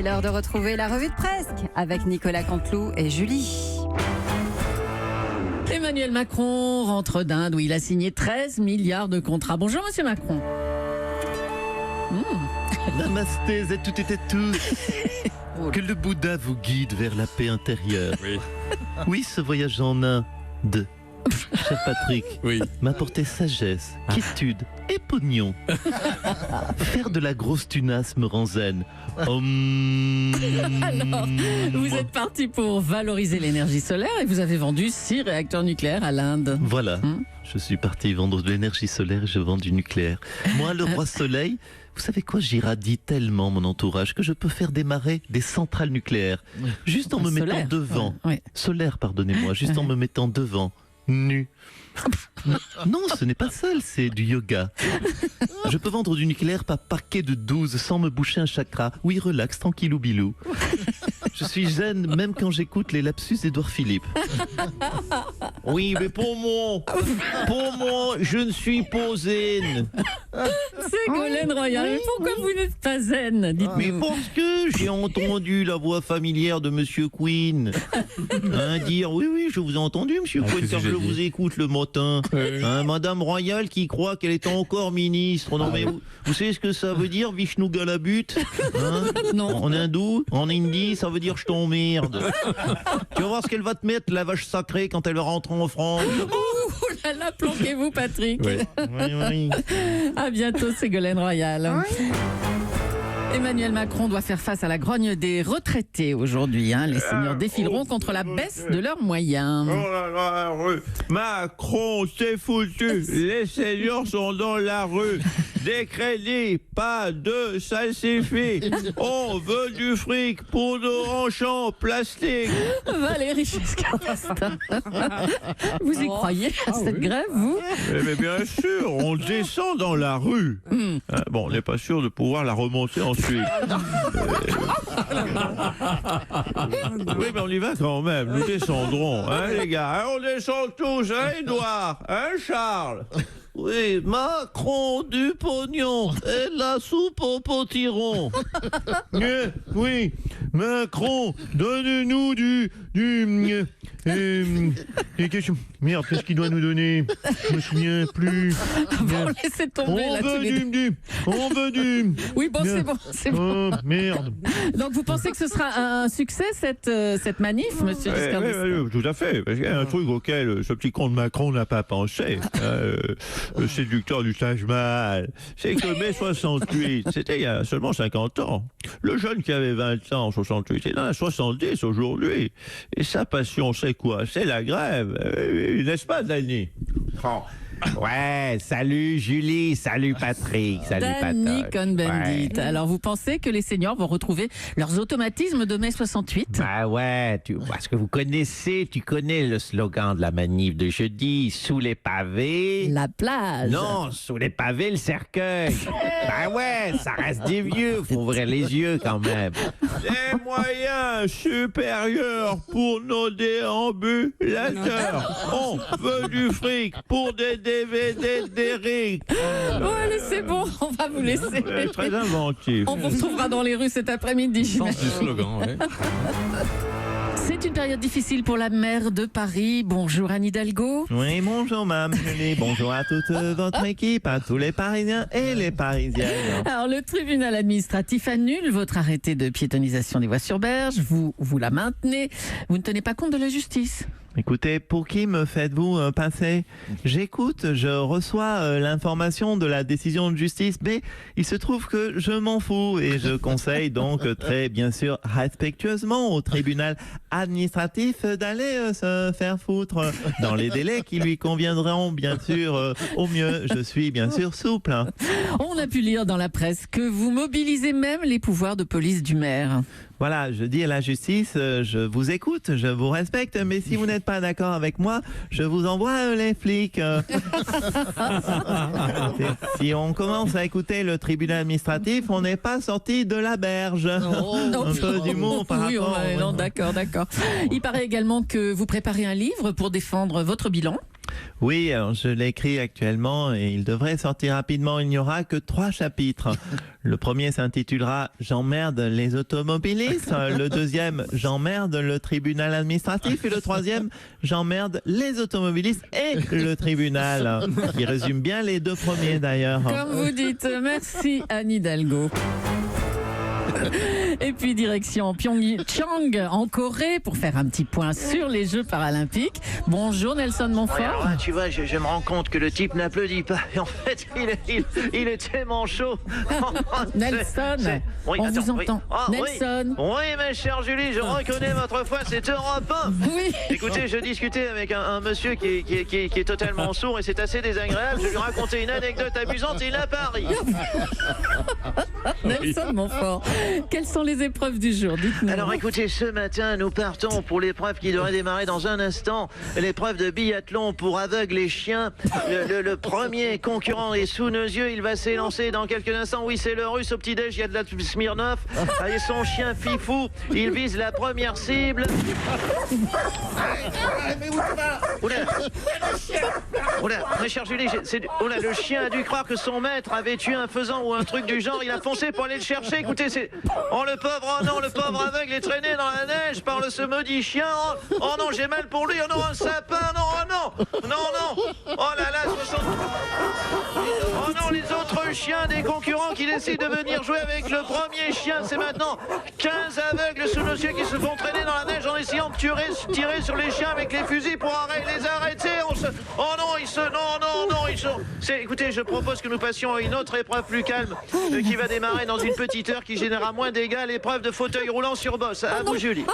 C'est l'heure de retrouver la revue de Presque avec Nicolas Canteloup et Julie. Emmanuel Macron rentre d'Inde où il a signé 13 milliards de contrats. Bonjour Monsieur Macron. Namasté à toutes et à tous. Que le Bouddha vous guide vers la paix intérieure. Oui, ce voyage en Inde, cher Patrick, m'a apporté sagesse, quiétude et pognon. Faire de la grosse tunasse me rend zen. Alors, vous êtes parti pour valoriser l'énergie solaire et vous avez vendu 6 réacteurs nucléaires à l'Inde. Voilà, je suis parti vendre de l'énergie solaire et je vends du nucléaire. Moi, le roi soleil, vous savez quoi, j'irradie tellement mon entourage que je peux faire démarrer des centrales nucléaires. Juste en me mettant devant. Solaire, pardonnez-moi, juste en me mettant devant. Nu. Non, ce n'est pas seul, c'est du yoga. Je peux vendre du nucléaire par paquet de 12 sans me boucher un chakra. Oui, relax, tranquillou bilou. Je suis zen même quand j'écoute les lapsus d'Édouard Philippe. Oui, mais pour moi, je ne suis pas zen. Ségolène Royal, mais pourquoi vous n'êtes pas zen? Dites-nous. Mais parce que j'ai entendu la voix familière de Monsieur Queen dire oui, je vous ai entendu, Monsieur Queen, car je vous écoute le matin. Madame Royale qui croit qu'elle est encore ministre. Non, mais vous savez ce que ça veut dire, Vishnu Galabut? Non. En hindou, en hindi, ça veut dire je t'emmerde. Tu vas voir ce qu'elle va te mettre, la vache sacrée, quand elle va rentrer en France. Ouh là là, planquez-vous Patrick. Oui. À bientôt Ségolène Royal. Emmanuel Macron doit faire face à la grogne des retraités aujourd'hui. Les seniors défileront contre la baisse de leurs moyens. Oh là là, Macron, c'est foutu. Les seniors sont dans la rue. Des crédits, pas de salsifis. On veut du fric pour nos ranchants plastiques. Valérie Giscard d'Estaing. Vous y croyez à cette grève, vous? Mais bien sûr, on descend dans la rue. Bon, on n'est pas sûr de pouvoir la remonter ensuite. Oui, mais on y va quand même. Nous descendrons, les gars. On descend tous, Édouard, Charles. Oui, Macron du pognon et la soupe au potiron. Oui, Macron, donne-nous Merde, qu'est-ce qu'il doit nous donner? Je me souviens plus. Bon, laissez tomber là tous les deux. On veut du. Oui, bon, c'est bon. Oh, merde. Donc vous pensez que ce sera un succès cette manif, Monsieur Giscard d'Estaing? Oui, tout à fait. Parce qu'il y a un truc auquel ce petit con de Macron n'a pas pensé. Le séducteur du Taj Mahal. C'est que mai 68, c'était il y a seulement 50 ans. Le jeune qui avait 20 ans en 68, il en a 70 aujourd'hui. Et sa passion, c'est quoi? C'est la grève. N'est-ce pas, Dany? Ouais, salut Julie, salut Patrick, salut Dany Patrick. Cohn-Bendit. Alors vous pensez que les seniors vont retrouver leurs automatismes de mai 68? Bah ouais, parce que tu connais le slogan de la manif de jeudi, sous les pavés. La plage. Non, sous les pavés, le cercueil. Bah ouais, ça reste des vieux, faut ouvrir les yeux quand même. Des moyens supérieurs pour nos déambulateurs. On veut du fric pour des DVD d'Eric. Bon, allez, c'est bon, on va vous laisser. Très inventif. On vous retrouvera dans les rues cet après-midi, j'imagine. Du slogan, ouais. C'est une période difficile pour la maire de Paris. Bonjour Anne Hidalgo. Oui, bonjour Mme Julie, bonjour à toute votre équipe, à tous les Parisiens et les Parisiennes. Alors le tribunal administratif annule votre arrêté de piétonisation des voies sur berge. Vous la maintenez. Vous ne tenez pas compte de la justice. Écoutez, pour qui me faites-vous passer? J'écoute, je reçois l'information de la décision de justice, mais il se trouve que je m'en fous et je conseille donc très bien sûr respectueusement au tribunal administratif d'aller se faire foutre dans les délais qui lui conviendront bien sûr au mieux. Je suis bien sûr souple. On a pu lire dans la presse que vous mobilisez même les pouvoirs de police du maire. Voilà, je dis à la justice, je vous écoute, je vous respecte, mais si vous n'êtes pas d'accord avec moi, je vous envoie les flics. Si on commence à écouter le tribunal administratif, on n'est pas sorti de la berge. Un peu d'humour par oui, rapport. non, d'accord. Il paraît également que vous préparez un livre pour défendre votre bilan. Oui, alors je l'écris actuellement et il devrait sortir rapidement. Il n'y aura que 3 chapitres. Le premier s'intitulera « J'emmerde les automobilistes ». Le deuxième « J'emmerde le tribunal administratif ». Et le troisième « J'emmerde les automobilistes et le tribunal ». Qui résume bien les 2 premiers d'ailleurs. Comme vous dites, merci Anne Hidalgo. Et puis direction Pyeongchang en Corée pour faire un petit point sur les Jeux paralympiques. Bonjour Nelson Montfort. Ouais, alors là, tu vois, je me rends compte que le type n'applaudit pas. Et en fait, il est tellement chaud. Nelson, Oui, on attends, vous oui. entend. Ah, Nelson. Oui, ma chère Julie, je reconnais votre voix, c'est Europe 1. Oui. Écoutez, je discutais avec un monsieur qui est totalement sourd et c'est assez désagréable. Je lui racontais une anecdote amusante et il a pas ri. Nelson Montfort. Quelles sont les épreuves du jour? Dites-nous. Alors écoutez, ce matin, nous partons pour l'épreuve qui devrait démarrer dans un instant. L'épreuve de biathlon pour aveugles et chiens. Le premier concurrent est sous nos yeux. Il va s'élancer dans quelques instants. Oui, c'est le russe. Au petit-déj, il y a de la Smirnoff. Et son chien Fifou. Il vise la première cible. Oula. Oula, ma chère Julie, oula, le chien a dû croire que son maître avait tué un faisan ou un truc du genre. Il a foncé pour aller le chercher. Écoutez, c'est... Oh le pauvre, oh non, le pauvre aveugle est traîné dans la neige par ce maudit chien. Oh non, j'ai mal pour lui. Oh non, un sapin. Non, oh non. Non, non. Oh là là, 60... Oh non, les autres chiens des concurrents qui décident de venir jouer avec le premier chien. C'est maintenant 15 aveugles sous nos yeux qui se font traîner dans la neige en essayant de tirer sur les chiens avec les fusils pour les arrêter. Oh non, Écoutez, je propose que nous passions à une autre épreuve plus calme qui va démarrer dans une petite heure qui générera moins de dégâts, l'épreuve de fauteuil roulant sur bosse. À vous, Julie.